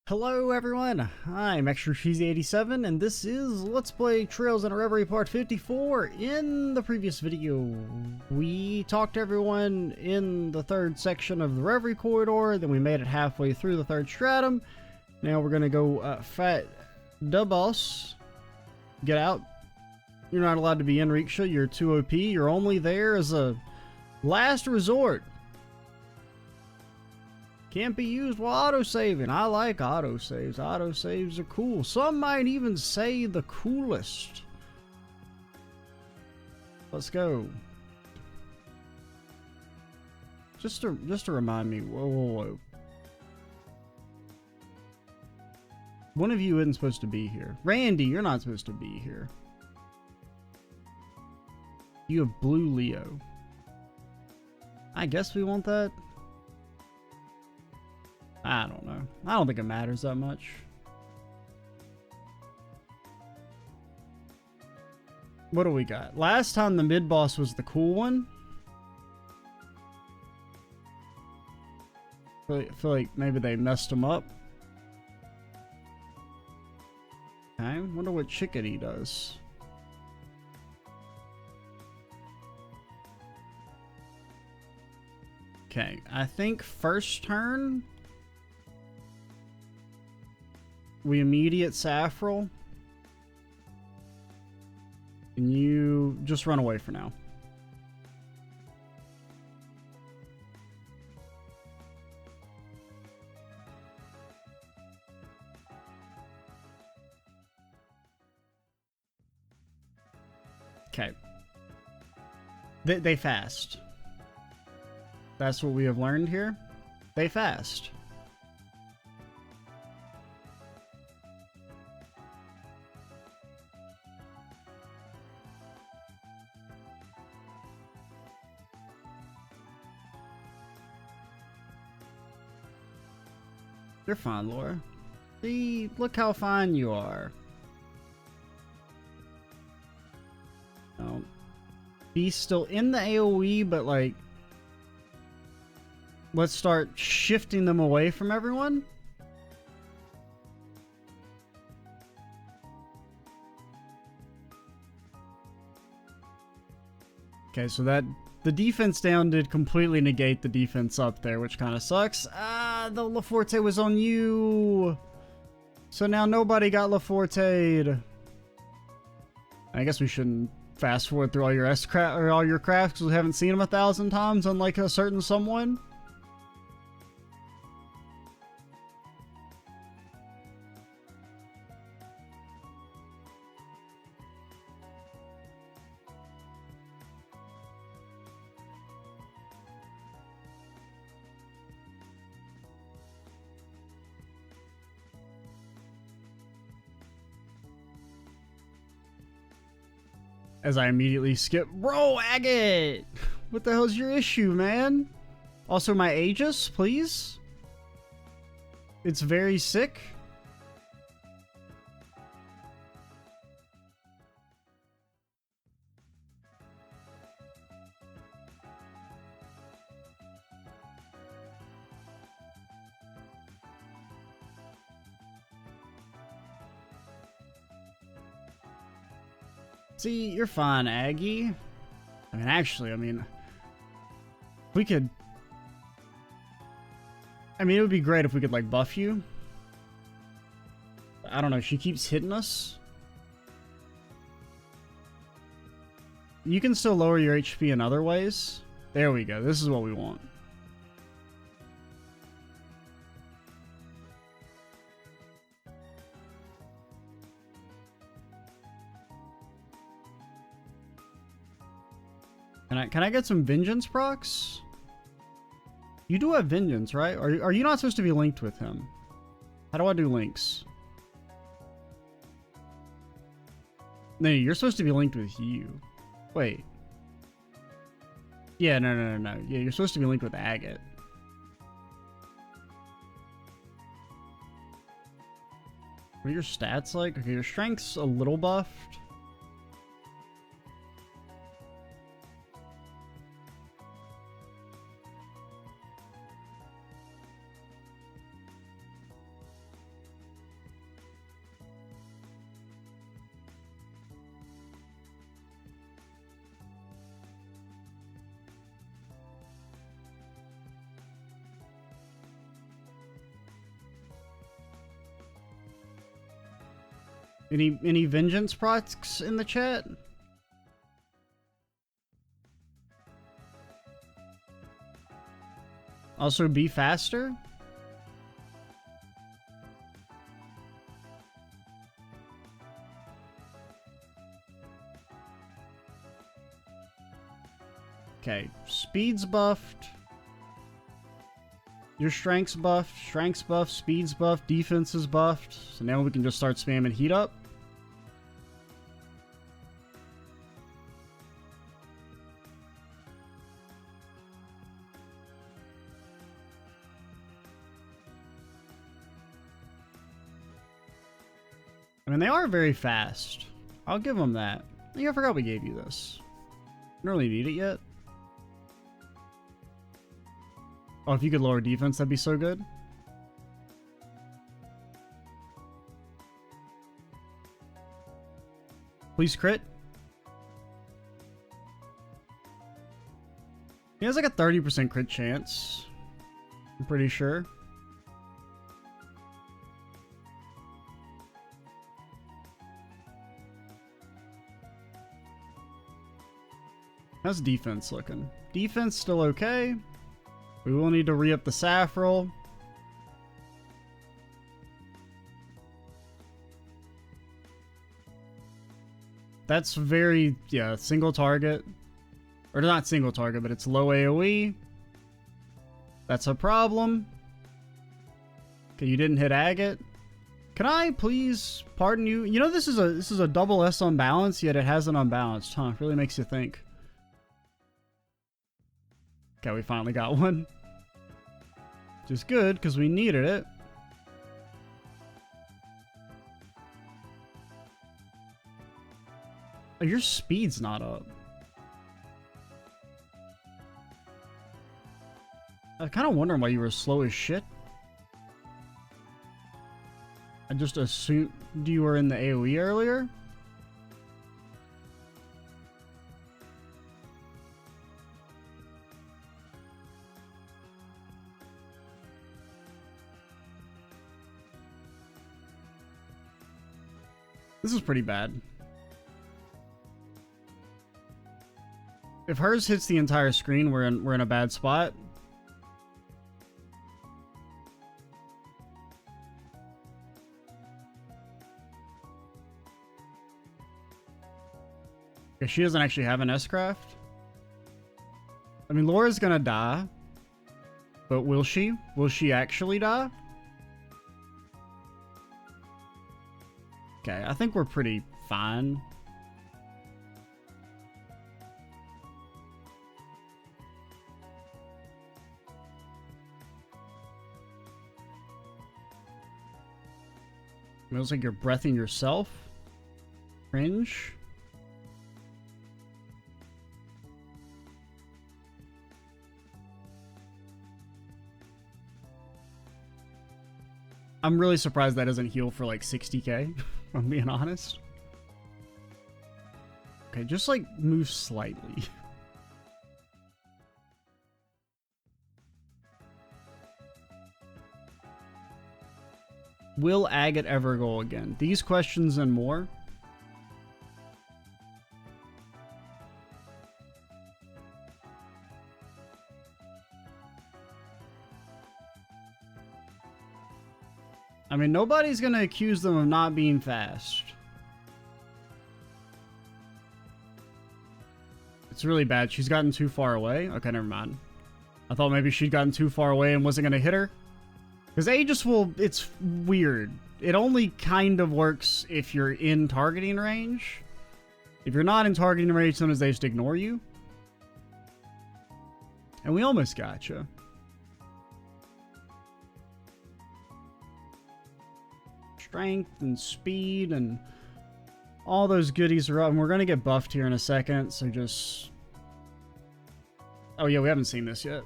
Hello everyone, I'm Extra Cheesy 87 and this is Let's Play Trails in a Reverie Part 54. In the previous video, we talked to everyone in the third section of the Reverie Corridor, then we made it halfway through the third stratum. Now we're gonna go fight the boss. Get out. You're not allowed to be in Riksha, you're too OP, you're only there as a last resort. Can't be used while autosaving. I like autosaves. Autosaves are cool. Some might even say the coolest. Let's go. Just to remind me. Whoa. One of you isn't supposed to be here. Randy, you're not supposed to be here. You have blue Leo. I guess we want that. I don't know. I don't think it matters that much. What do we got? Last time the mid-boss was the cool one. I feel like maybe they messed him up. Okay, wonder what Chickadee does. Okay, I think first turn we immediate Saffrel. And you just run away for now. Okay. They fast. That's what we have learned here. They fast. You're fine, Laura. See, look how fine you are. Oh. Beast's still in the AoE, but like, let's start shifting them away from everyone. Okay, so that the defense down did completely negate the defense up there, which kind of sucks. Ah, the LaForte was on you. So now nobody got LaForte'd. I guess we shouldn't fast forward through all your or all your crafts because we haven't seen them 1,000 times, unlike a certain someone. As I immediately skip, bro, Agate! What the hell's your issue, man? Also, my Aegis, please? It's very sick. See, you're fine, Aggie. I mean, actually, we could... I mean, it would be great if we could, like, buff you. I don't know, she keeps hitting us. You can still lower your HP in other ways. There we go, this is what we want. Can I get some Vengeance procs? You do have Vengeance, right? Are you not supposed to be linked with him? How do I do links? No, you're supposed to be linked with you. Wait. Yeah, no. Yeah, you're supposed to be linked with Agate. What are your stats like? Okay, your strength's a little buffed. Any vengeance procs in the chat? Also, be faster? Okay, speed's buffed. Your strength's buffed, speed's buffed, defense is buffed. So now we can just start spamming heat up. I mean, they are very fast. I'll give them that. I think I forgot we gave you this. Don't really need it yet. Oh, if you could lower defense, that'd be so good. Please crit. He has like a 30% crit chance. I'm pretty sure. How's defense looking? Defense still okay. We will need to re-up the Saffrel. That's very, yeah, single target. Or not single target, but it's low AoE. That's a problem. Okay, you didn't hit Agate. Can I please pardon you? You know this is a double S unbalance, yet it has an unbalanced, huh? Really makes you think. Okay, we finally got one. Which is good, because we needed it. Oh, your speed's not up. I kind of wondering why you were slow as shit. I just assumed you were in the AoE earlier. This is pretty bad. If hers hits the entire screen, we're in a bad spot. Okay, she doesn't actually have an S-Craft. I mean, Laura's gonna die. But will she? Will she actually die? Okay, I think we're pretty fine. It looks like you're breathing yourself. Cringe. I'm really surprised that doesn't heal for like 60k, if I'm being honest. Okay, just like move slightly. Will Agate ever go again? These questions and more. I mean, nobody's gonna accuse them of not being fast. It's really bad. She's gotten too far away. Okay, never mind. I thought maybe she'd gotten too far away and wasn't gonna hit her. Because Aegis will... It's weird. It only kind of works if you're in targeting range. If you're not in targeting range, sometimes they just ignore you. And we almost got you. Strength and speed and all those goodies are up. And we're going to get buffed here in a second, so just... Oh yeah, we haven't seen this yet.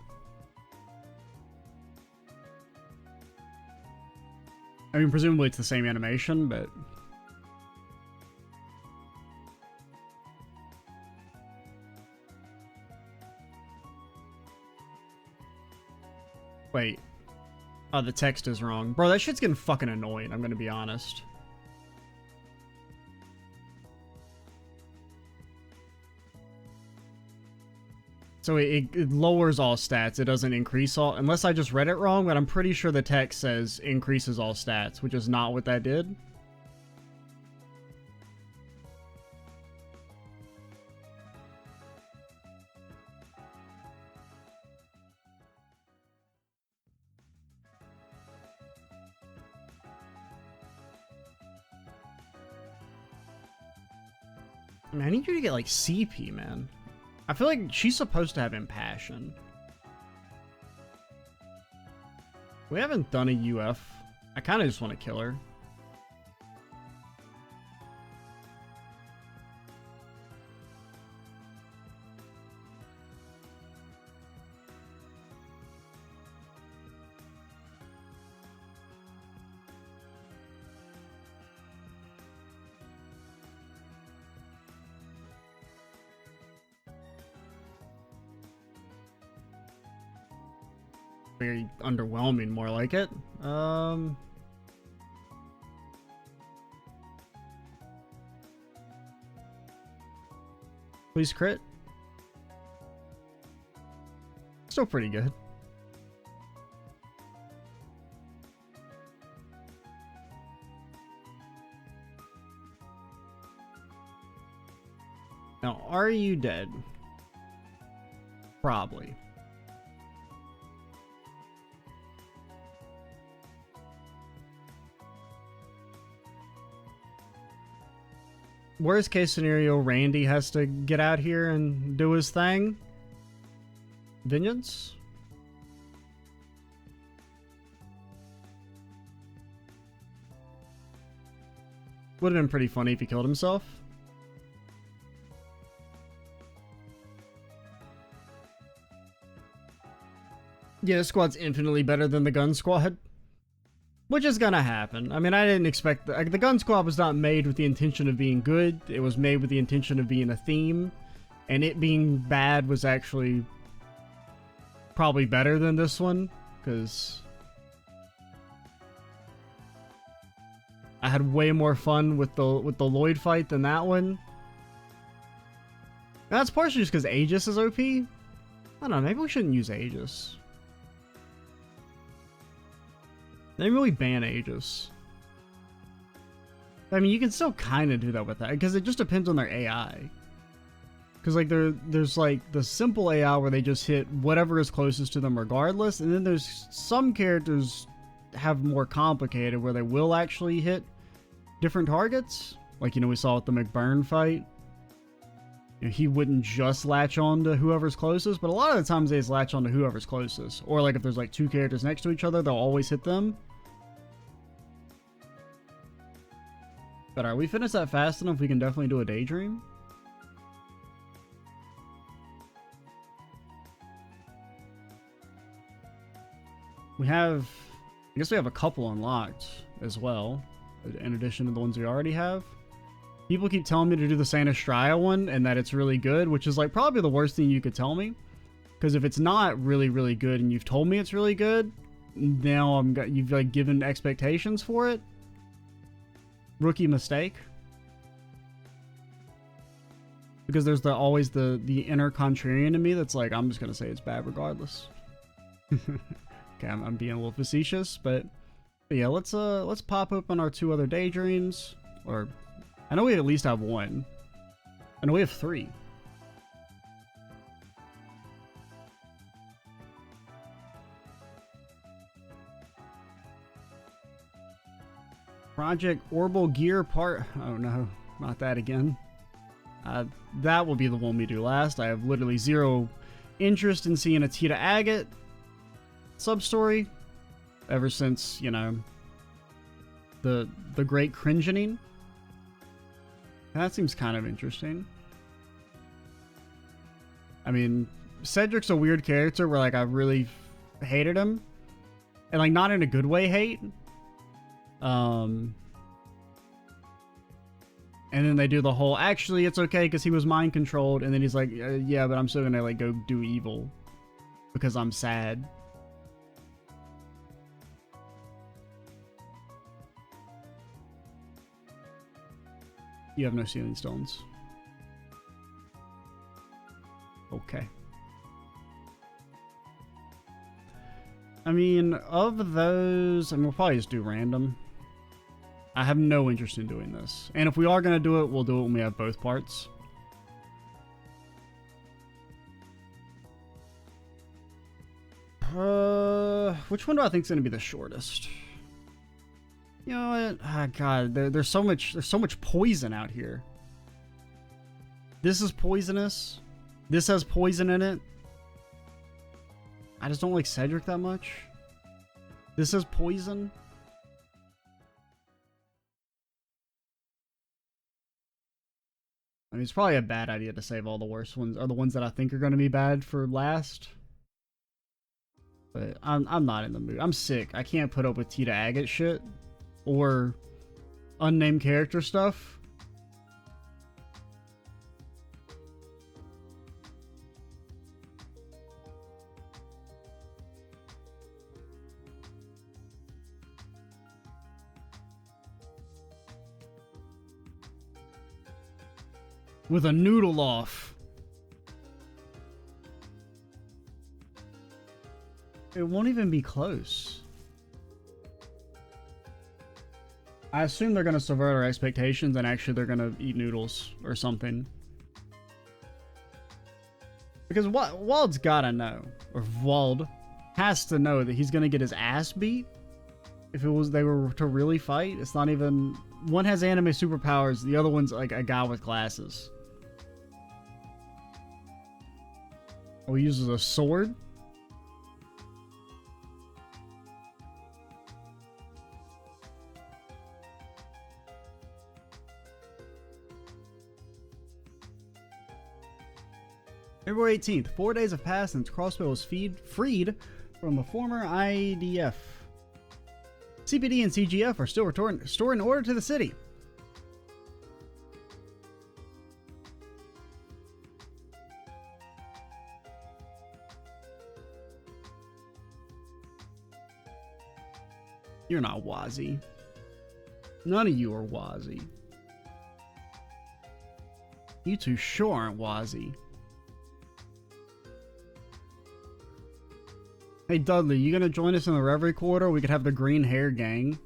I mean, presumably it's the same animation, but... Wait. Oh, the text is wrong. Bro, that shit's getting fucking annoying, I'm gonna be honest. So it lowers all stats. It doesn't increase all, unless I just read it wrong, but I'm pretty sure the text says increases all stats, which is not what that did. I mean, I need you to get like CP, man. I feel like she's supposed to have Impassion. We haven't done a UF. I kind of just want to kill her. Very underwhelming, more like it. Please crit. Still pretty good. Now, are you dead? Probably. Worst case scenario, Randy has to get out here and do his thing. Vengeance? Would have been pretty funny if he killed himself. Yeah, this squad's infinitely better than the gun squad. Which is gonna happen. I mean, I didn't expect... The gun squad was not made with the intention of being good. It was made with the intention of being a theme. And it being bad was actually probably better than this one. Because I had way more fun with the Lloyd fight than that one. And that's partially just because Aegis is OP. I don't know, maybe we shouldn't use Aegis. They really ban Aegis. I mean, you can still kind of do that with that, because it just depends on their AI. Because, like, there's, like, the simple AI where they just hit whatever is closest to them regardless, and then there's some characters have more complicated where they will actually hit different targets. Like, you know, we saw with the McBurn fight. You know, he wouldn't just latch on to whoever's closest, but a lot of the times they just latch on to whoever's closest. Or, like, if there's, like, two characters next to each other, they'll always hit them. But alright, we finished that fast enough, we can definitely do a Daydream. We have... I guess we have a couple unlocked as well, in addition to the ones we already have. People keep telling me to do the Santa Estrella one, and that it's really good, which is like probably the worst thing you could tell me. Because if it's not really, really good, and you've told me it's really good, now you've like given expectations for it. Rookie mistake. Because there's always the inner contrarian in me that's like, I'm just gonna say it's bad regardless. Okay, I'm being a little facetious, but yeah, let's pop open our two other Daydreams. Or I know we at least have one. I know we have three. Project Orbital Gear Part... Oh no, not that again. That will be the one we do last. I have literally zero interest in seeing a Tita Agate sub-story ever since, you know, the Great Cringening. That seems kind of interesting. I mean, Cedric's a weird character where, like, I really hated him. And, like, not in a good way hate. And then they do the whole, actually, it's okay because he was mind controlled. And then he's like, yeah, but I'm still gonna, like, go do evil because I'm sad. You have no sealing stones. Okay. I mean, of those, I mean, we'll probably just do random. I have no interest in doing this. And if we are going to do it, we'll do it when we have both parts. Which one do I think is going to be the shortest? You know what? Ah, God, there's so much poison out here. This is poisonous. This has poison in it. I just don't like Cedric that much. This has poison. I mean, it's probably a bad idea to save all the worst ones, or the ones that I think are going to be bad, for last. But I'm not in the mood. I'm sick. I can't put up with Tita Agate shit. Or unnamed character stuff. With a noodle off. It won't even be close. I assume they're going to subvert our expectations and actually they're going to eat noodles or something. Because Wald's got to know, or Wald has to know, that he's going to get his ass beat if they were to really fight. It's not even... One has anime superpowers, the other one's like a guy with glasses. Oh, he uses a sword? February 18th, 4 days have passed since Crossbow was freed from the former IDF. CPD and CGF are still restoring order to the city. You're not Wazzy. None of you are Wazzy. You two sure aren't Wazzy. Hey Dudley, you gonna join us in the Reverie Quarter? We could have the green hair gang.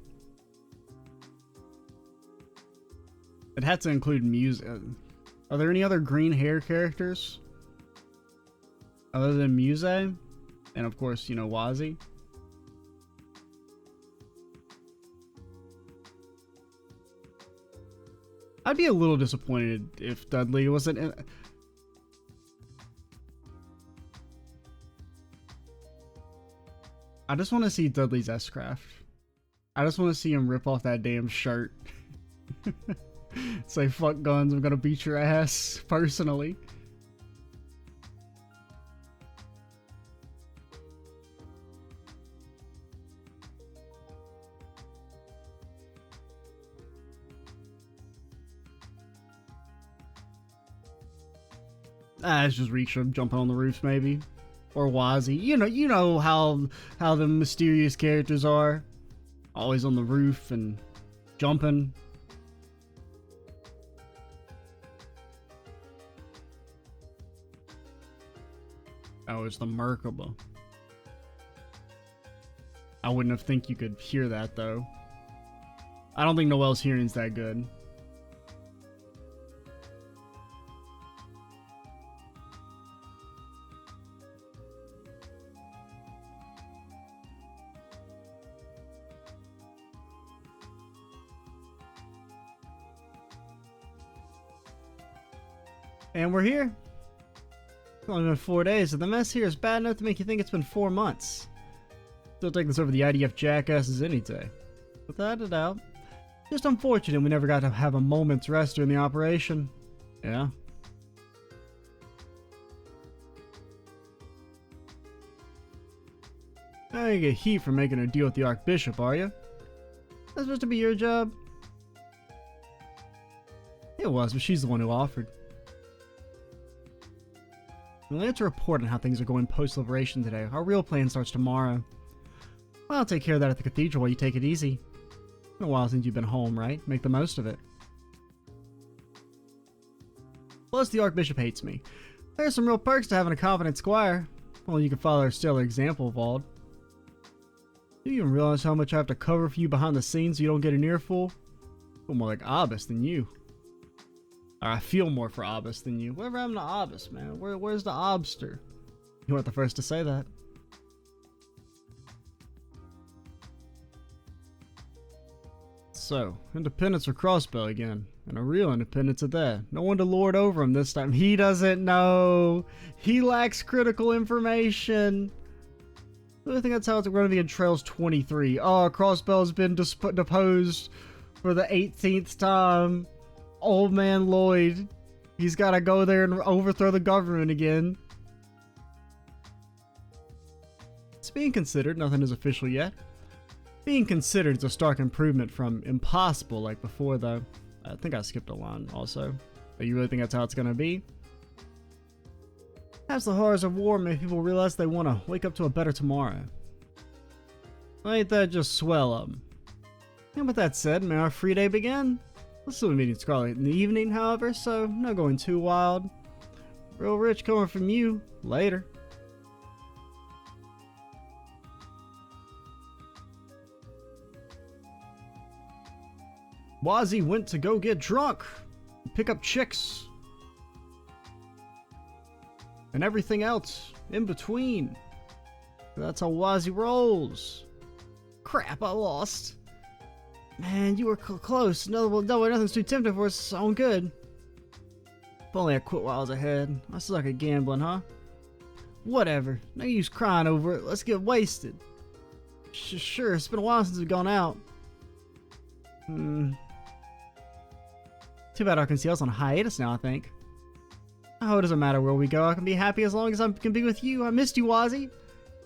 It had to include music. Are there any other green hair characters? Other than Muse? And of course, you know, Wazzy. I'd be a little disappointed if Dudley wasn't in... I just want to see Dudley's S-Craft. I just want to see him rip off that damn shirt. Say, fuck guns, I'm gonna beat your ass, personally. It's just Reacher jumping on the roofs, maybe. Or Wazzy. You know how the mysterious characters are. Always on the roof and jumping. Oh, it's the Merkaba. I wouldn't have think you could hear that, though. I don't think Noel's hearing's that good. And we're here. It's only been 4 days, so the mess here is bad enough to make you think it's been 4 months. Still take this over the IDF jackasses any day. Without a doubt. Just unfortunate we never got to have a moment's rest during the operation. Yeah. Now you get heat for making a deal with the Archbishop, are you? That's supposed to be your job? It was, but she's the one who offered. We'll get to report on how things are going post-liberation today. Our real plan starts tomorrow. Well, I'll take care of that at the cathedral while you take it easy. It's been a while since you've been home, right? Make the most of it. Plus, the Archbishop hates me. There's some real perks to having a confident squire. Well, you can follow our stellar example, Wald. Do you even realize how much I have to cover for you behind the scenes so you don't get an earful? I feel more like Abbas than you. Or I feel more for Abbas than you. Whatever happened to Abbas, man? Where's the obster? You weren't the first to say that. So, independence for Crossbow again. And a real independence at that. No one to lord over him this time. He doesn't know. He lacks critical information. I think that's how it's going to be in Trails 23. Oh, Crossbow's been deposed for the 18th time. Old man Lloyd. He's got to go there and overthrow the government again. It's being considered. Nothing is official yet. Being considered is a stark improvement from impossible like before, though. I think I skipped a line also. But you really think that's how it's going to be? Perhaps the horrors of war make people realize they want to wake up to a better tomorrow. Ain't that just swell up? And with that said, may our free day begin? We'll still be meeting Scarlet in the evening, however, so not going too wild. Real rich coming from you. Later. Wazzy went to go get drunk, pick up chicks, and everything else in between. That's how Wazzy rolls. Crap, I lost. Man, you were close. No, nothing's too tempting for us. On good. If only I quit while I was ahead. I suck at gambling, huh? Whatever. No use crying over it. Let's get wasted. Sure, it's been a while since we've gone out. Too bad I can see us on hiatus now, I think. Oh, it doesn't matter where we go. I can be happy as long as I can be with you. I missed you, Wazzy.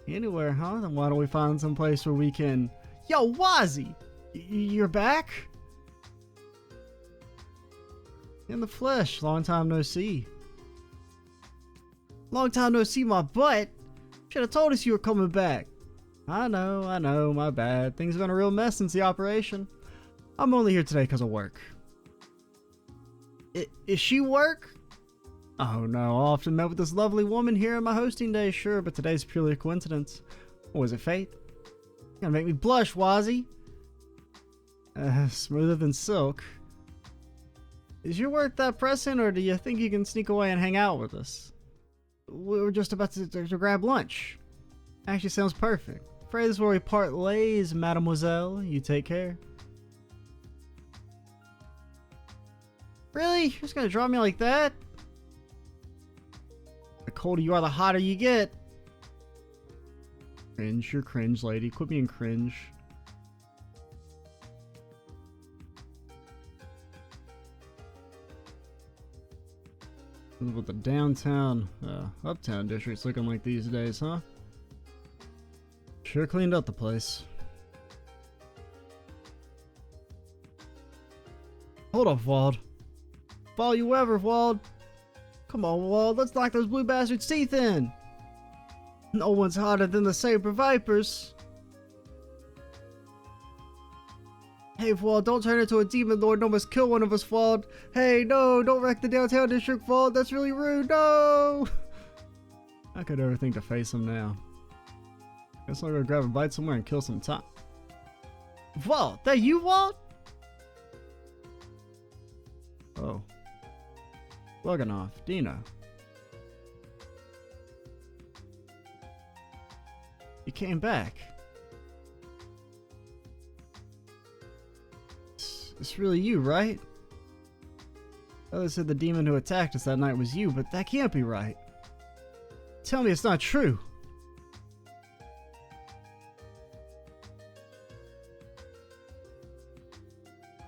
Anywhere, huh? Then why don't we find some place where we can... Yo, Wazzy! You're back? In the flesh. Long time no see. Long time no see, my butt. Should have told us you were coming back. I know, my bad. Things have been a real mess since the operation. I'm only here today because of work. Is she work? Oh no, I often met with this lovely woman here on my hosting day, sure, but today's purely a coincidence. Or was it fate? You're gonna make me blush, Wazzy. Smoother than silk. Is your work that pressing, or do you think you can sneak away and hang out with us? We were just about to grab lunch. Actually sounds perfect. Afraid this is where we part ways, mademoiselle. You take care. Really? You're just gonna draw me like that? The colder you are, the hotter you get. Cringe, you're cringe, lady. Quit being cringe. What the downtown, uptown district's looking like these days, huh? Sure cleaned up the place. Hold up, Wald. Follow you ever, Wald. Come on, Wald, let's knock those blue bastards' teeth in. No one's hotter than the Saber Vipers. Hey, Wald, don't turn into a demon lord and almost kill one of us, Wald. Hey, no, don't wreck the downtown district, Wald. That's really rude, no! I could never think to face him now. Guess I'll go grab a bite somewhere and kill some time. Wald, that you, Wald? Oh. Loganoff, Dino. You came back. It's really you, right? Others said the demon who attacked us that night was you, but that can't be right. Tell me it's not true.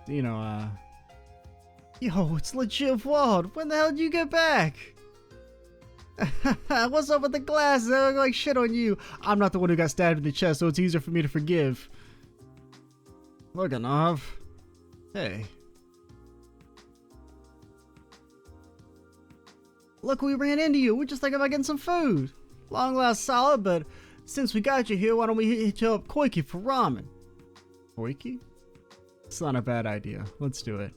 Dino, Yo, it's legit Wald. When the hell did you get back? What's up with the glasses? I look like shit on you. I'm not the one who got stabbed in the chest, so it's easier for me to forgive. Loganov. Hey. Look, we ran into you. We're just thinking about getting some food. Long last solid, but since we got you here, why don't we hit you up Koiki for ramen? Koiki? It's not a bad idea. Let's do it.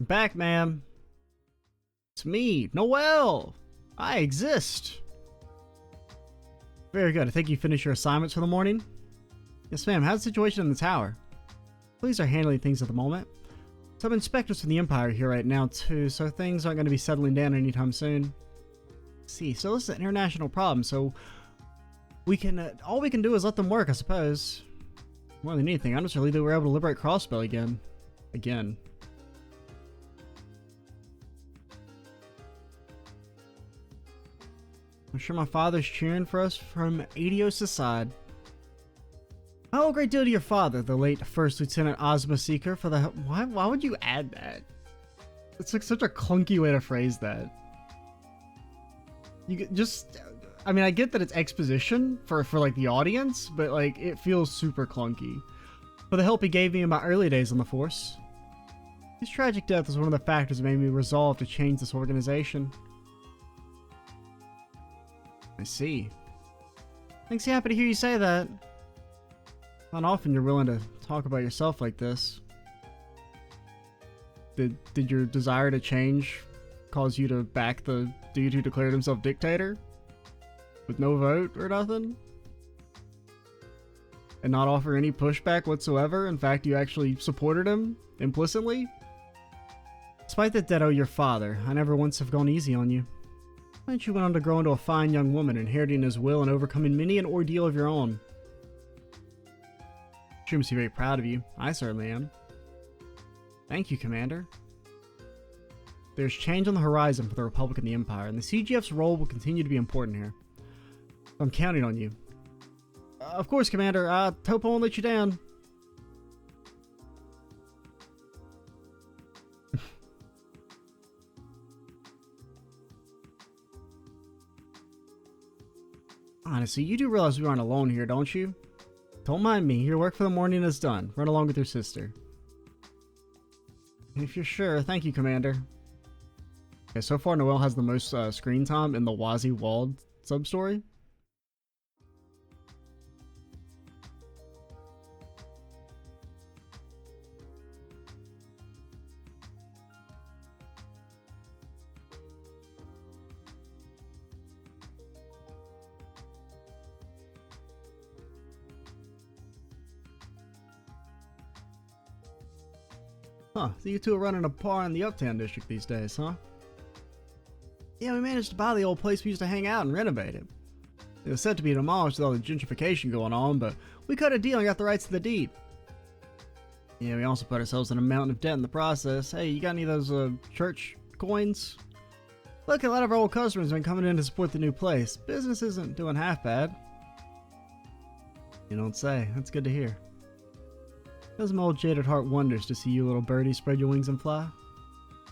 Back, ma'am. It's me, Noel. I exist. Very good. I think you finished your assignments for the morning. Yes, ma'am. How's the situation in the tower? Police are handling things at the moment. Some inspectors from the Empire are here right now too, so things aren't going to be settling down anytime soon. See, so this is an international problem, so we can all we can do is let them work, I suppose. More than anything, I'm just relieved that we're able to liberate Crossbell again. I'm sure my father's cheering for us from Adios' side. I owe a great deal to your father, the late First Lieutenant Ozma Seeker, for the... Why would you add that? It's like such a clunky way to phrase that. You just... I mean, I get that it's exposition for like the audience, but like it feels super clunky. For the help he gave me in my early days on the Force. His tragic death was one of the factors that made me resolve to change this organization. I see. Makes me happy to hear you say that. Not often you're willing to talk about yourself like this. Did your desire to change cause you to back the dude who declared himself dictator? With no vote or nothing? And not offer any pushback whatsoever? In fact, you actually supported him implicitly? Despite the debt of your father, I never once have gone easy on you. You went on to grow into a fine young woman, inheriting his will and overcoming many an ordeal of your own. She must be very proud of you. I certainly am. Thank you, Commander. There's change on the horizon for the Republic and the Empire, and the CGF's role will continue to be important here. I'm counting on you. Of course, Commander. I hope I won't let you down. Honestly, you do realize we aren't alone here, don't you? Don't mind me. Your work for the morning is done. Run along with your sister. If you're sure. Thank you, Commander. Okay, so far Noel has the most screen time in the Wazzy and Wald sub-story. Huh, so you two are running a bar in the Uptown District these days, huh? Yeah, we managed to buy the old place we used to hang out and renovate it. It was said to be demolished with all the gentrification going on, but we cut a deal and got the rights to the deed. Yeah, we also put ourselves in a mountain of debt in the process. Hey, you got any of those church coins? Look, a lot of our old customers have been coming in to support the new place. Business isn't doing half bad. You don't say. That's good to hear. Does my old jaded heart wonders to see you little birdie spread your wings and fly?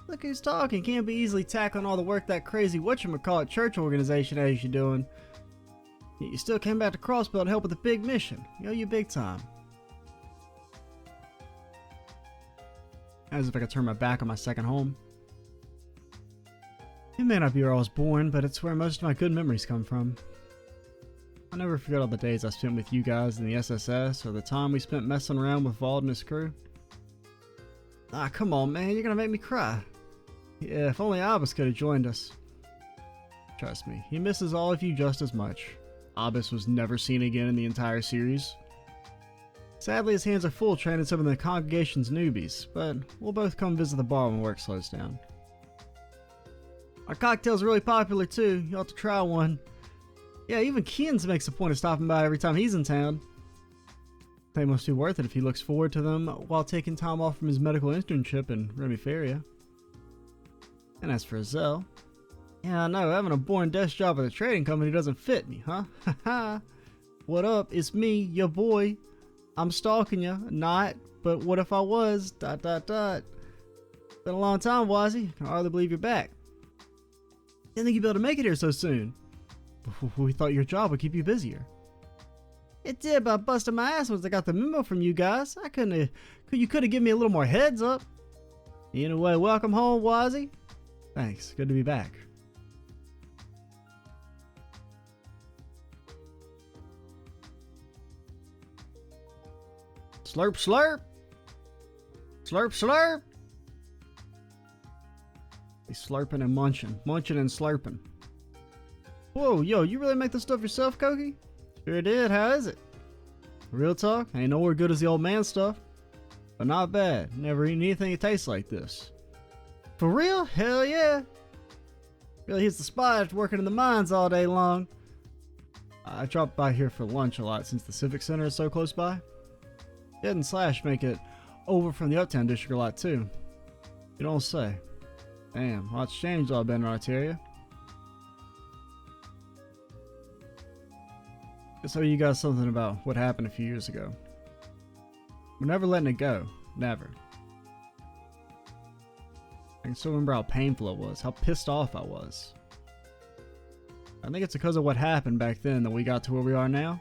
Look who's talking. Can't be easily tackling all the work that crazy whatchamacallit church organization has you doing. Yet you still came back to Crossbell to help with the big mission. You owe you big time. As if I could turn my back on my second home. It may not be where I was born, but it's where most of my good memories come from. I'll never forget all the days I spent with you guys in the SSS, or the time we spent messing around with Wald and his crew. Ah, come on, man, you're gonna make me cry. Yeah, if only Abbas could have joined us. Trust me, he misses all of you just as much. Abbas was never seen again in the entire series. Sadly, his hands are full training some of the congregation's newbies, but we'll both come visit the bar when work slows down. Our cocktail's really popular too, you ought to try one. Yeah, even Kians makes a point of stopping by every time he's in town. They must be worth it if he looks forward to them while taking time off from his medical internship in Remiferia. And as for Zell, yeah, I know, having a boring desk job at a trading company doesn't fit me, huh? Haha. What up? It's me, your boy. I'm stalking you. Not, but what if I was? ... Been a long time, Wazzy. I can hardly believe you're back. Didn't think you'd be able to make it here so soon. We thought your job would keep you busier. It did, but I busted my ass once I got the memo from you guys. You could have given me a little more heads up. Anyway, welcome home, Wazzy. Thanks, good to be back. Slurp, slurp. Slurp, slurp. They slurping and munching. Munching and slurping. Whoa, yo, you really make this stuff yourself, Koki? Sure did, how is it? Real talk, ain't nowhere good as the old man stuff. But not bad, never eaten anything that tastes like this. For real? Hell yeah. Really hits the spot after working in the mines all day long. I drop by here for lunch a lot since the Civic Center is so close by. Jed and Slash make it over from the Uptown District a lot too. You don't say. Damn, lots changed while I've been in Arteria. So you got something about what happened a few years ago. We're never letting it go. Never. I can still remember how painful it was, how pissed off I was. I think it's because of what happened back then that we got to where we are now.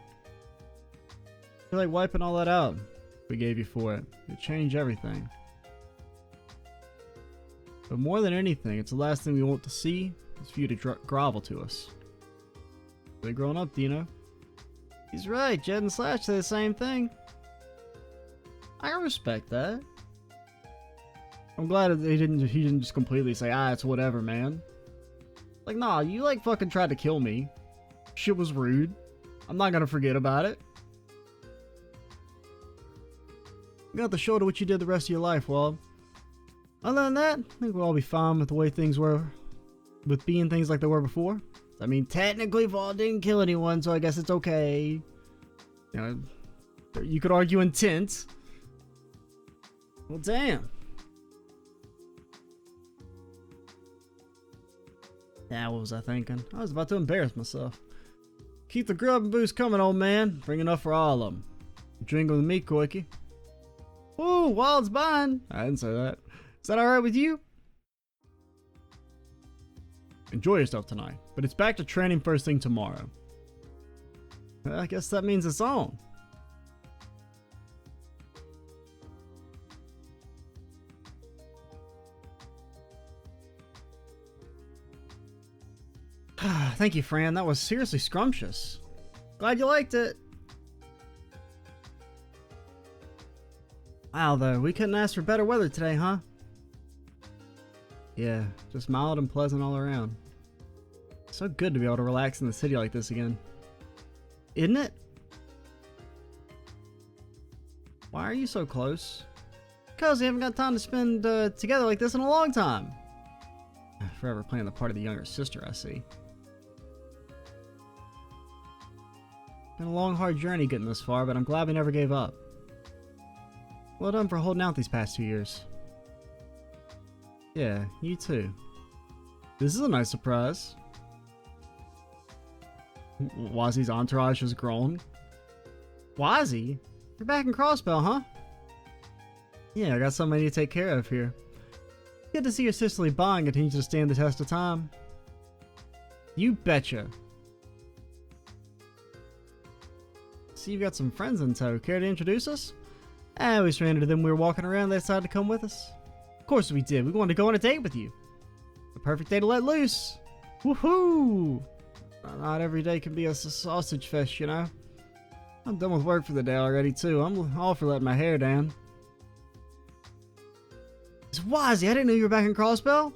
I feel like wiping all that out we gave you for it. It changed everything. But more than anything, it's the last thing we want to see is for you to grovel to us. They're growing up, Dino. He's right, Jed and Slash say the same thing. I respect that. I'm glad that he didn't just completely say, it's whatever, man. Like, nah, you like fucking tried to kill me. Shit was rude. I'm not gonna forget about it. You got the show to what you did the rest of your life, Wald. Other than that, I think we'll all be fine with the way things were, with being things like they were before. I mean, technically, Wald didn't kill anyone, so I guess it's okay. You know, you could argue intent. Well, damn. Yeah, what was I thinking? I was about to embarrass myself. Keep the grub and booze coming, old man. Bring enough for all of them. Drink with me, Quickie. Ooh, Wald's buying. I didn't say that. Is that alright with you? Enjoy yourself tonight, but it's back to training first thing tomorrow. I guess that means it's on. Thank you, Fran. That was seriously scrumptious. Glad you liked it. Wow, though, we couldn't ask for better weather today, huh? Yeah, just mild and pleasant all around. So good to be able to relax in the city like this again. Isn't it? Why are you so close? Because we haven't got time to spend together like this in a long time. Forever playing the part of the younger sister, I see. Been a long, hard journey getting this far, but I'm glad we never gave up. Well done for holding out these past 2 years. Yeah, you too. This is a nice surprise. Wazzy's entourage has grown. Wazzy? You're back in Crossbell, huh? Yeah, I got somebody to take care of here. Good to see your sisterly bond continues to stand the test of time. You betcha. See, you've got some friends in tow. Care to introduce us? We surrendered to them. We were walking around. They decided to come with us. Of course we did. We wanted to go on a date with you. The perfect day to let loose. Woohoo! Not every day can be a sausage fest, you know. I'm done with work for the day already, too. I'm all for letting my hair down. It's Wazzy. I didn't know you were back in Crossbell.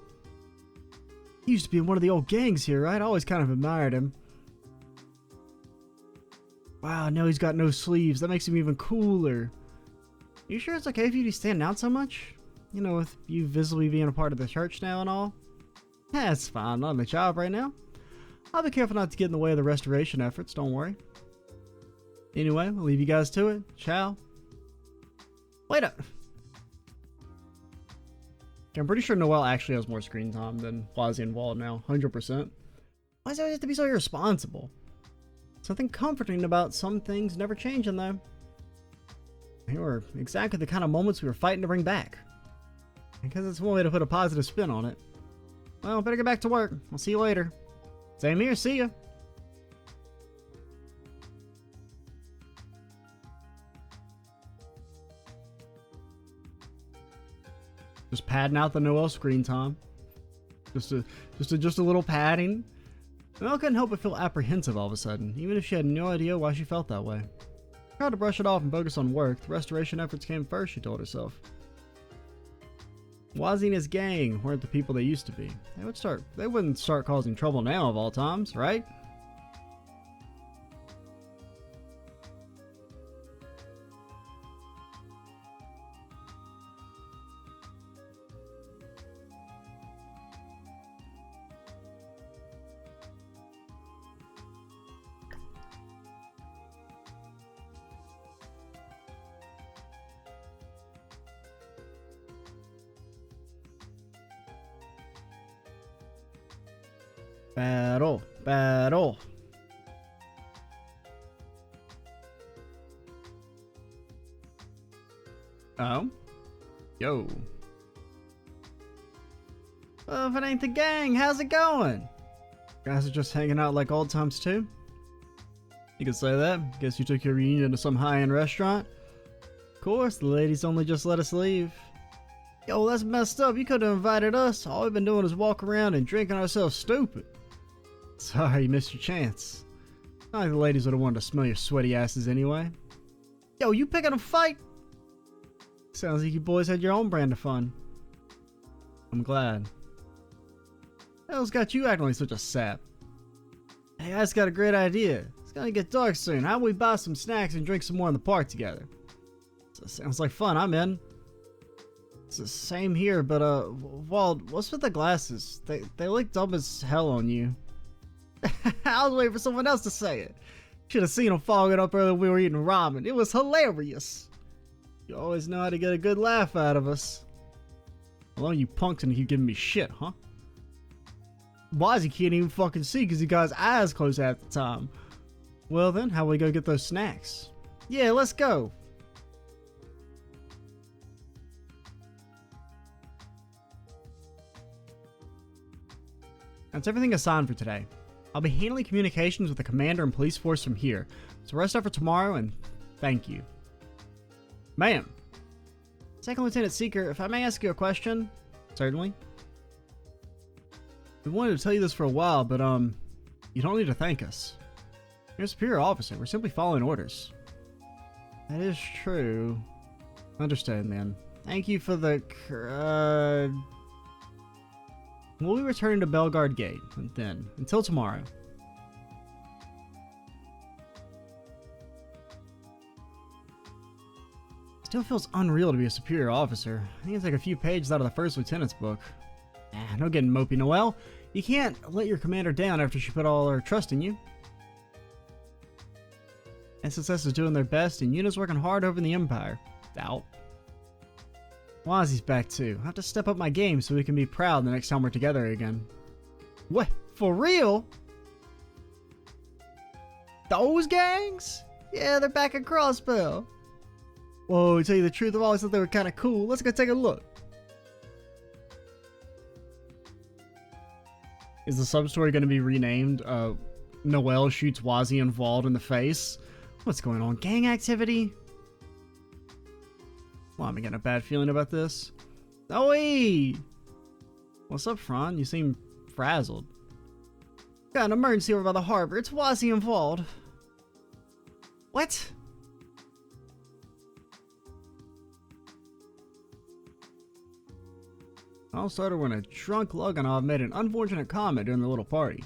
He used to be in one of the old gangs here, right? I always kind of admired him. Wow, now he's got no sleeves. That makes him even cooler. You sure it's okay for you to stand out so much? You know, with you visibly being a part of the church now and all? Yeah, it's fine. I'm not on the job right now. I'll be careful not to get in the way of the restoration efforts, don't worry. Anyway, we'll leave you guys to it. Ciao. Wait up. I'm pretty sure Noelle actually has more screen time than Wazzy and Wald now. 100%. Why does it always have to be so irresponsible? Something comforting about some things never changing though. They were exactly the kind of moments we were fighting to bring back. Because it's one way to put a positive spin on it. Well, better get back to work. I'll see you later. Same here, see ya. Just padding out the Noelle screen time. Just a little padding. Noelle couldn't help but feel apprehensive all of a sudden, even if she had no idea why she felt that way. She tried to brush it off and focus on work. The restoration efforts came first, she told herself. Wazzy and his gang weren't the people they used to be. They wouldn't start causing trouble now of all times, right? Battle, battle. Oh? Yo. Well, if it ain't the gang, how's it going? Guys are just hanging out like old times too? You could say that. Guess you took your reunion to some high-end restaurant? Of course, the ladies only just let us leave. Yo, that's messed up. You could have invited us. All we've been doing is walk around and drinking ourselves stupid. Sorry, you missed your chance. Not like the ladies would have wanted to smell your sweaty asses anyway. Yo, you picking a fight? Sounds like you boys had your own brand of fun. I'm glad. Hell's got you acting like such a sap? Hey, I just got a great idea. It's gonna get dark soon. How about we buy some snacks and drink some more in the park together? So, sounds like fun. I'm in. It's the same here, but Wald, what's with the glasses? They look dumb as hell on you. I was waiting for someone else to say it. Should have seen him fogging up earlier when we were eating ramen. It was hilarious. You always know how to get a good laugh out of us. Well, you punks and keep giving me shit, huh? Wazzy can't even fucking see because he got his eyes closed half the time. Well then, how we go get those snacks? Yeah, let's go. That's everything assigned for today. I'll be handling communications with the commander and police force from here, so rest up for tomorrow and thank you. Ma'am. Second Lieutenant Seeker, if I may ask you a question? Certainly. We wanted to tell you this for a while, but you don't need to thank us. You're a superior officer, we're simply following orders. That is true. Understood, man. Thank you for the We'll be returning to Bellegarde Gate, and then, until tomorrow. Still feels unreal to be a superior officer. I think it's like a few pages out of the first lieutenant's book. No getting mopey, Noelle. You can't let your commander down after she put all her trust in you. SSS is doing their best, and Yuna's working hard over in the Empire. Doubt. Wazzy's back too. I have to step up my game so we can be proud the next time we're together again. What? For real? Those gangs? Yeah, they're back at Crossbell. Whoa, to tell you the truth, I've always thought they were kind of cool. Let's go take a look. Is the sub-story going to be renamed, Noelle shoots Wazzy and Wald in the face? What's going on? Gang activity? Well, I'm getting a bad feeling about this. Oh, hey! What's up, Fran? You seem frazzled. Got an emergency over by the harbor. It's Wazzy and Wald. What? All started when a drunk Luganov made an unfortunate comment during the little party.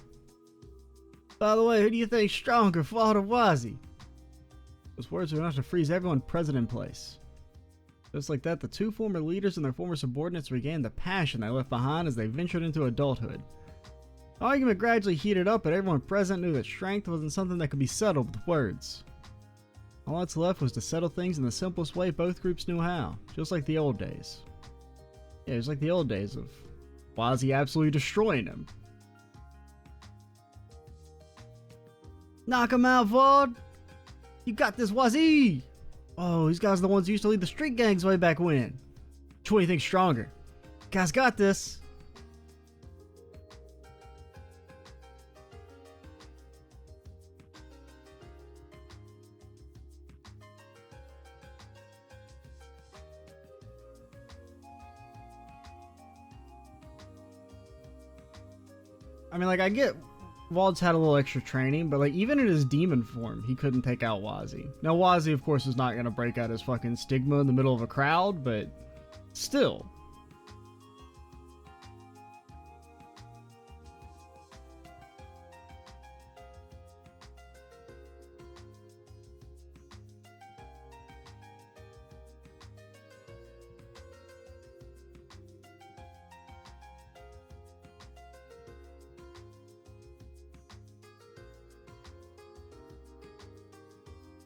By the way, who do you think's stronger, Wald or Wazzy? Those words were enough to freeze everyone present in place. Just like that, the two former leaders and their former subordinates regained the passion they left behind as they ventured into adulthood. The argument gradually heated up, but everyone present knew that strength wasn't something that could be settled with words. All that's left was to settle things in the simplest way both groups knew how, just like the old days. Yeah, it was like the old days of Wazzy absolutely destroying him. Knock him out, Wald! You got this, Wazzy! Oh, these guys are the ones who used to lead the street gangs way back when. Which one do you think's stronger? Guys got this. I mean, like, I get Wald's had a little extra training, but like even in his demon form, he couldn't take out Wazzy. Now Wazzy, of course, is not gonna break out his fucking stigma in the middle of a crowd, but still.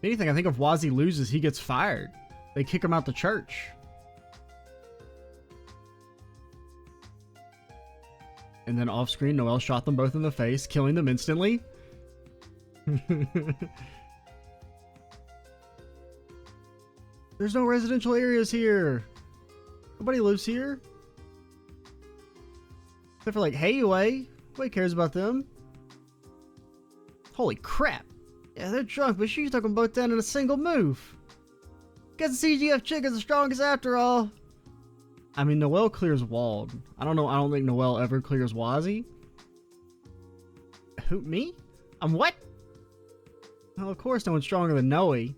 Anything, I think if Wazzy loses, he gets fired. They kick him out the church. And then off screen, Noel shot them both in the face, killing them instantly. There's no residential areas here. Nobody lives here. Except for like, hey, Wei. Nobody cares about them. Holy crap. Yeah, they're drunk, but she took them both down in a single move. Guess the CGF chick is the strongest after all. I mean, Noel clears Wald. I don't know. I don't think Noel ever clears Wazzy. Who, me? I'm what? Well, of course no one's stronger than Noe.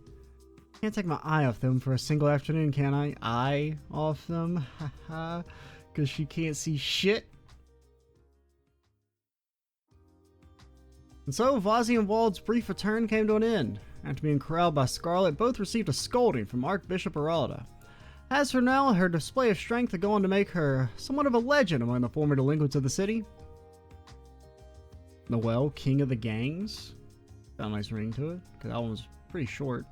Can't take my eye off them for a single afternoon, can I? Eye off them? Haha. Because she can't see shit. And so, Wazzy and Wald's brief return came to an end. After being corralled by Scarlet, both received a scolding from Archbishop Aralda. As for now, her display of strength had gone to make her somewhat of a legend among the former delinquents of the city. Noel, king of the gangs. Got a nice ring to it, because that one was pretty short.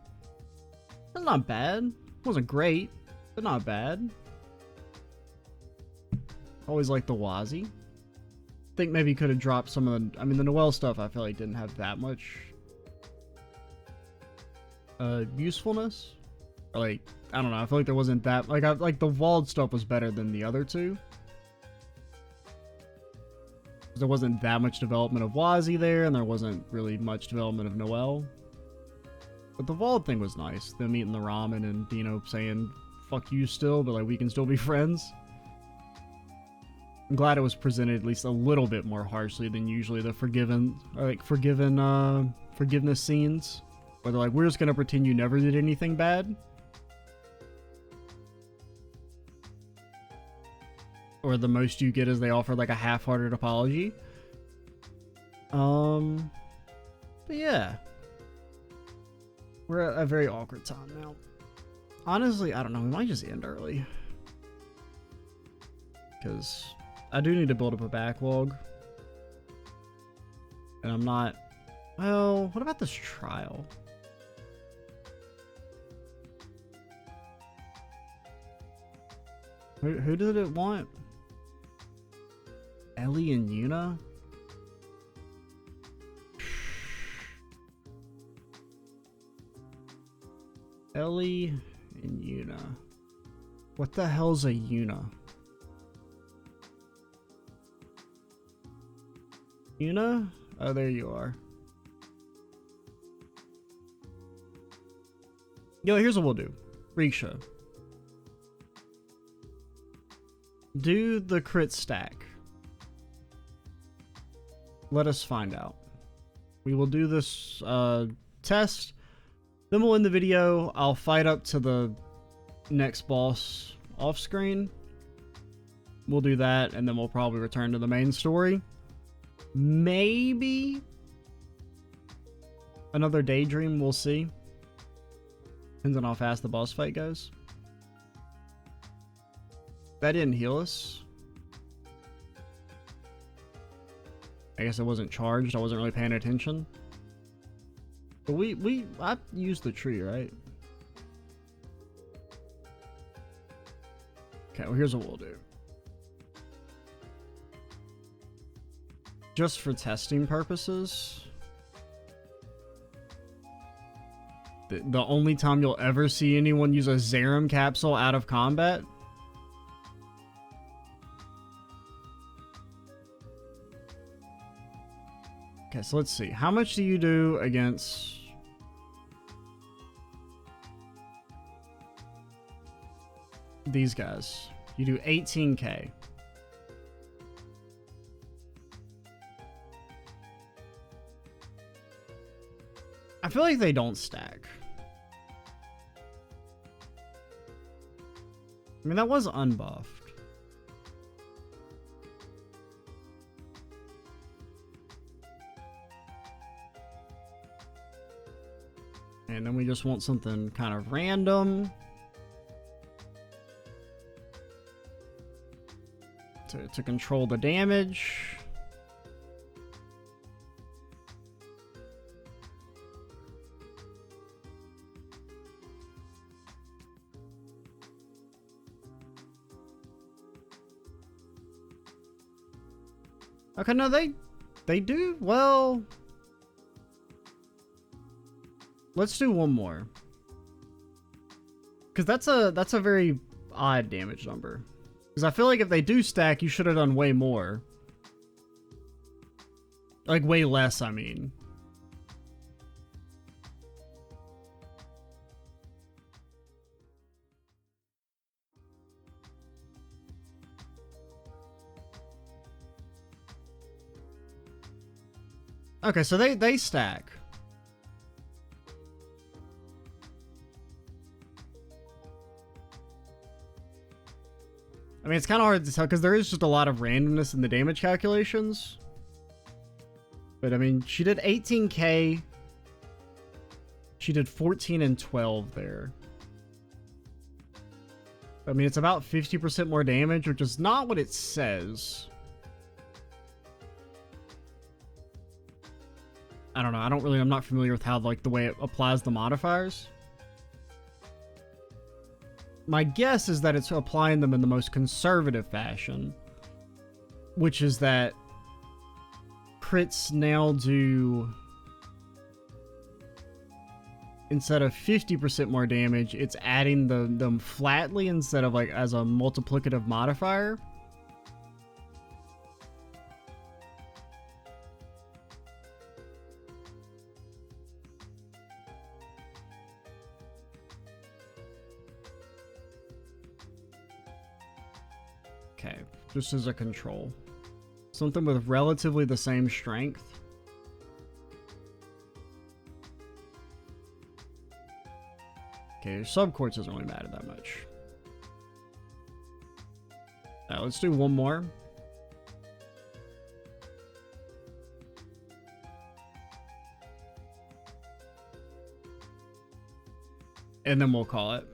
That's not bad. Wasn't great, but not bad. Always liked the Wazzy. Think maybe he could have dropped some of the... I mean, the Noel stuff I feel like didn't have that much usefulness. Or like, I don't know, I feel like there wasn't that... Like the Wald stuff was better than the other two. There wasn't that much development of Wazzy there, and there wasn't really much development of Noel. But the Wald thing was nice. Them eating the ramen and Dino saying, fuck you still, but like, we can still be friends. I'm glad it was presented at least a little bit more harshly than usually the forgiveness scenes. Where they're like, we're just gonna pretend you never did anything bad. Or the most you get is they offer like a half-hearted apology. But yeah. We're at a very awkward time now. Honestly, I don't know, we might just end early. Because I do need to build up a backlog. And I'm not... Well, what about this trial? Who did it want? Ellie and Yuna? Ellie and Yuna. What the hell's a Yuna? Yuna? Oh, there you are. Yo, here's what we'll do. Riksha. Do the crit stack. Let us find out. We will do this test. Then we'll end the video. I'll fight up to the next boss off screen. We'll do that, and then we'll probably return to the main story. Maybe another Daydream, we'll see. Depends on how fast the boss fight goes. That didn't heal us. I guess it wasn't charged. I wasn't really paying attention. But I used the tree, right? Okay, well here's what we'll do. Just for testing purposes. The only time you'll ever see anyone use a Zerum capsule out of combat. Okay, so let's see. How much do you do against... these guys? You do 18k. I feel like they don't stack. I mean, that was unbuffed. And then we just want something kind of random. To control the damage. Okay, no, they do, well... Let's do one more. Because that's a very odd damage number. Because I feel like if they do stack, you should have done way more. Like, way less, I mean. Okay, so they stack. I mean, it's kind of hard to tell because there is just a lot of randomness in the damage calculations. But I mean, she did 18k. She did 14 and 12 there. I mean, it's about 50% more damage, which is not what it says. I don't know. I'm not familiar with how, like, the way it applies the modifiers. My guess is that it's applying them in the most conservative fashion, which is that crits now do, instead of 50% more damage, it's adding them flatly instead of like as a multiplicative modifier. Okay, just as a control. Something with relatively the same strength. Okay, subquartz doesn't really matter that much. Now let's do one more. And then we'll call it.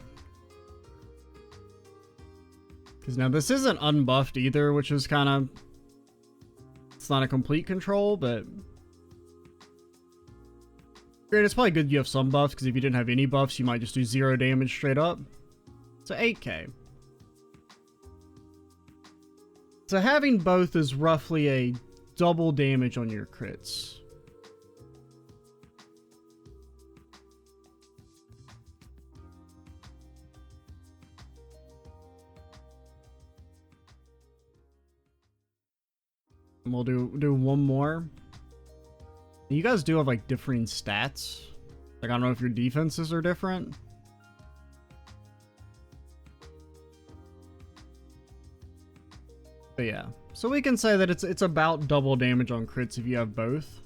Because now this isn't unbuffed either, which is kind of... It's not a complete control, but... Great, it's probably good you have some buffs, because if you didn't have any buffs, you might just do 0 damage straight up. So 8k. So having both is roughly a double damage on your crits. And we'll do one more. You guys do have like differing stats. Like I don't know if your defenses are different. But yeah. So we can say that it's about double damage on crits if you have both.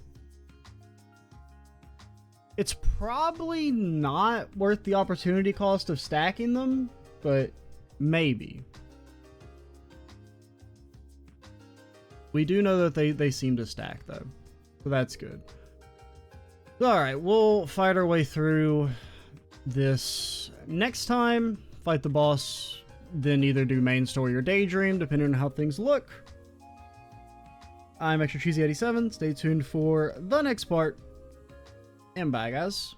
It's probably not worth the opportunity cost of stacking them, but maybe. We do know that they seem to stack though. So that's good. Alright, we'll fight our way through this. Next time, fight the boss, then either do main story or Daydream, depending on how things look. I'm Extra Cheesy 87. Stay tuned for the next part. And bye, guys.